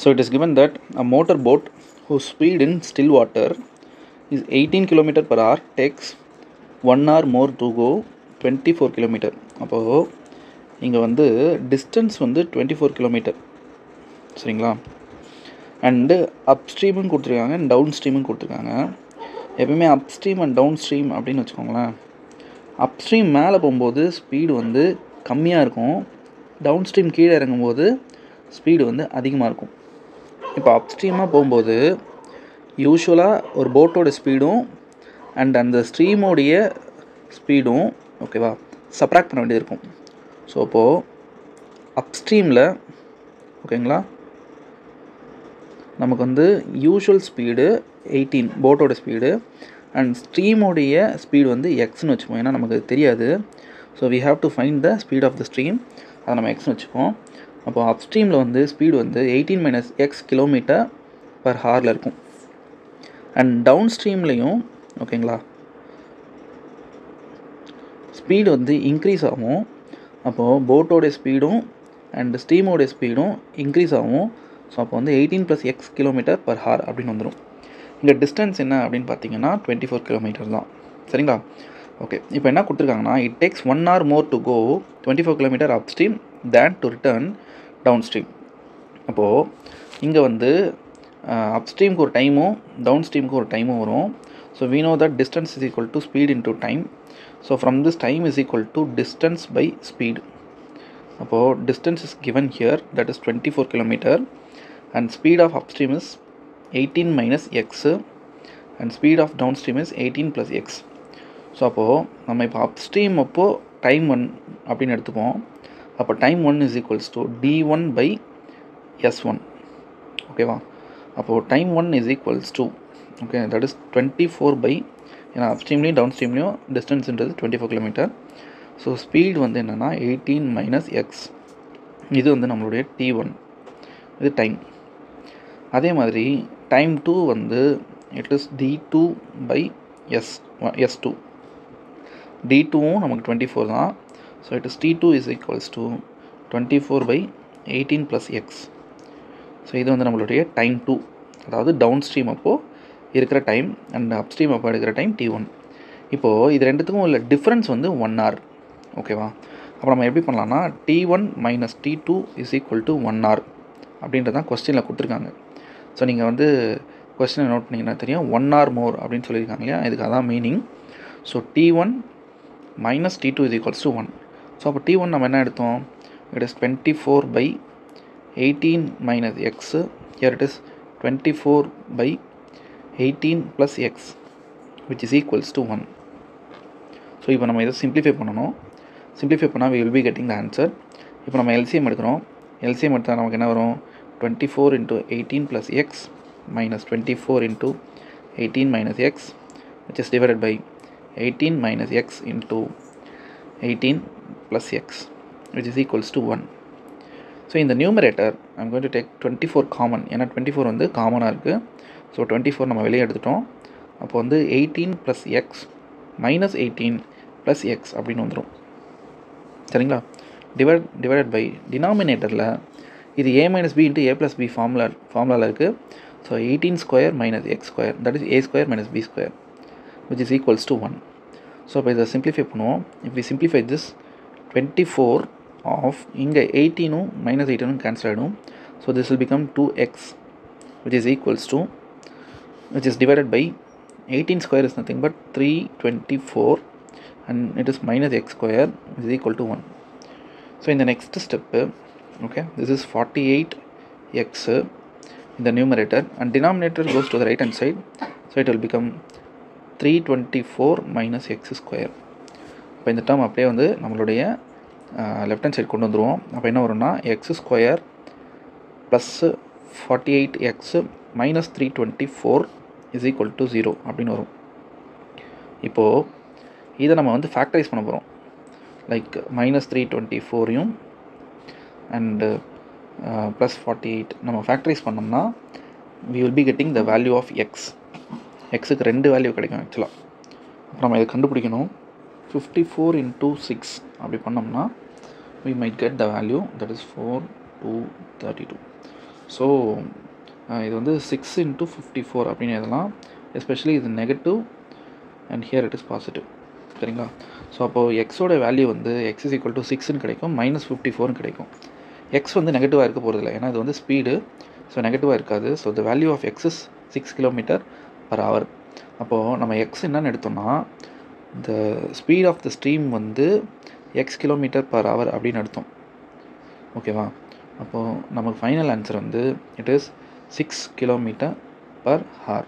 So it is given that a motor boat whose speed in still water is 18 km per hour takes 1 hour more to go 24 km. அப்போது இங்கே வந்து distance வந்து 24 km சரிங்களா. And அப்ஸ்ட்ரீமும் கொடுத்துருக்காங்க, down ஸ்ட்ரீமும் கொடுத்துருக்காங்க. எப்பவுமே upstream and down stream அப்படின்னு வச்சுக்கோங்களேன். அப்ஸ்ட்ரீம் மேலே போகும்போது ஸ்பீடு வந்து கம்மியாக இருக்கும், டவுன் ஸ்ட்ரீம் கீழே இறங்கும்போது ஸ்பீடு வந்து அதிகமாக இருக்கும். இப்போ அப்ஸ்ட்ரீமாக போகும்போது யூஸ்வலாக ஒரு போட்டோட ஸ்பீடும் அண்ட் அந்த ஸ்ட்ரீமோடைய ஸ்பீடும் ஓகேவா சப்ராக்ட் பண்ண வேண்டியது இருக்கும். ஸோ அப்போது அப்ஸ்ட்ரீமில் ஓகேங்களா நமக்கு வந்து யூஷுவல் ஸ்பீடு 18 போட்டோட ஸ்பீடு அண்ட் ஸ்ட்ரீமோடைய ஸ்பீடு வந்து எக்ஸ்னு வச்சுப்போம், ஏன்னா நமக்கு தெரியாது. So we have to find the speed of the stream, அதை நம்ம எக்ஸ்னு வச்சுப்போம். அப்போது அப்ஸ்ட்ரீமில் வந்து ஸ்பீடு வந்து 18 - x km/h இருக்கும். அண்ட் டவுன் ஸ்ட்ரீம்லேயும் ஓகேங்களா ஸ்பீடு வந்து இன்க்ரீஸ் ஆகும். அப்போது போட்டோடைய ஸ்பீடும் அண்ட் ஸ்ட்ரீமோடைய ஸ்பீடும் இன்க்ரீஸ் ஆகும். ஸோ அப்போ வந்து 18 + x km/h அப்படின்னு வந்துடும். இங்கே டிஸ்டன்ஸ் என்ன அப்படின்னு பார்த்தீங்கன்னா 24 km தான் சரிங்களா. ஓகே, இப்போ என்ன கொடுத்துருக்காங்கன்னா it takes 1 hour more to go 24 km up stream then to return down stream. அப்போது இங்கே வந்து அப் ஸ்ட்ரீமுக்கு ஒரு டைமும் டவுன் ஸ்ட்ரீமுக்கு ஒரு டைமும் வரும். So we know that distance is equal to speed into time. So from this time is equal to distance by speed. அப்போது distance is given here, that is 24 km and speed of upstream is 18 - x and speed of downstream is 18 + x. So அப்போது நம்ம இப்போ upstream அப்போது time 1 அப்படின்னு எடுத்துப்போம். அப்போ time 1 is equals to d1/s1 ஓகேவா. அப்போது time 1 is equals to okay that is 24 ஏன்னா அப்ஸ்ட்ரீம்லேயும் டவுன் ஸ்ட்ரீம்லேயும் டிஸ்டன்ஸ்ன்றது 24 km. ஸோ ஸ்பீடு வந்து என்னென்னா 18 - x, இது வந்து நம்மளுடைய t1, இது டைம். அதே மாதிரி டைம் 2 வந்து இட் இஸ் d2/s2. d2வும் நமக்கு 24 தான். So it is t2 is equals to 24/18 + x. So இது வந்து நம்மளுடைய டைம் 2, அதாவது டவுன் ஸ்ட்ரீம் அப்போது இருக்கிற டைம் அண்ட் அப் ஸ்ட்ரீம் அப்போ எடுக்கிற டைம் t1. இப்போது இது ரெண்டுத்துக்கும் உள்ள டிஃப்ரென்ஸ் வந்து 1 hour ஓகேவா. அப்போ நம்ம எப்படி பண்ணலாம்னா t1 - t2 is equal to 1 hour அப்படின்றது தான் கொஸ்டினில் கொடுத்துருக்காங்க. ஸோ நீங்கள் வந்து கொஸ்டினை நோட் பண்ணிங்கன்னா தெரியும் 1 hour மோர் அப்படின்னு சொல்லியிருக்காங்க இல்லையா, இதுக்கு அதான் meaning. So t1 - t2 is equals to 1. So அப்போ t1 நம்ம என்ன எடுத்தோம், it is 24/18 - x, here it is 24/18 + x which is equals to 1. So இப்போ நம்ம இதை சிம்பிளிஃபை பண்ணணும். சிம்பிளிஃபை பண்ணால் we will be getting the answer. இப்போ நம்ம LCM எடுக்கிறோம். LCM எடுத்தால் நமக்கு என்ன வரும், 24 × 18 + x minus 24 × 18 - x which is divided by 18 - x into 18 + x which is equals to 1. So இந்த numerator I'm going to take 24 common, ஏன்னா 24 வந்து காமனாக இருக்குது. ஸோ 24 நம்ம வெளியே எடுத்துட்டோம். அப்போ வந்து 18 + x - 18 + x அப்படின்னு வந்துடும் சரிங்களா. டிவைடட் பை டினாமினேட்டரில் இது a - b × a + b ஃபார்முலாவில் இருக்குது. So 18² - x², that is a² - b² which is equals to 1. So இப்போ இதை சிம்பிளிஃபை பண்ணுவோம். If we simplify this 24 of இங்கே 18ம் - 18ம் கேன்சல் ஆகிடும். So this will become 2x which is equals to which is divided by 18² is nothing but 324 and it is -x² is equal to 1. So in the next step okay this is 48x in the numerator and denominator goes to the right hand side, so it will become 324 - x². இப்போ இந்த term அப்படியே வந்து நம்மளுடைய left hand side கொண்டு வந்துடுவோம். அப்போ என்ன வரும்னா x² + 48x - 324 is equal to 0 அப்படின்னு வரும். இப்போது இதை நம்ம வந்து ஃபேக்டரைஸ் பண்ண போகிறோம். லைக் -324யும் அண்டு +48 நம்ம ஃபேக்டரைஸ் பண்ணோம்னா we will be getting the value of x. எக்ஸுக்கு 2 வேல்யூ கிடைக்கும் ஆக்சுவலாக. அப்புறம் நம்ம இதை கண்டுபிடிக்கணும். 54 × 6 அப்படி பண்ணோம்னா we might get the value that is 4232. So இது வந்து 6 × 54 அப்படின்னு எழுதலாம். எஸ்பெஷலி இது negative and here it is positive. சரிங்களா? ஸோ அப்போது எக்ஸோட வேல்யூ வந்து எக்ஸ் இஸ் ஈக்குவல் டு 6ன்னு கிடைக்கும், -54ன்னு கிடைக்கும். எக்ஸ் வந்து நெகட்டிவாக இருக்க போகிறதில்ல, ஏன்னா இது வந்து ஸ்பீடு. ஸோ நெகட்டிவாக இருக்காது. So the value of x is 6 km/h. அப்போது நம்ம எக்ஸ் என்னன்னு எடுத்தோம்னா the speed of the stream வந்து x km/h அப்படின்னு அர்த்தம். ஓகேவா? அப்போது நமக்கு ஃபைனல் ஆன்சர் வந்து இட் இஸ் 6 km/h.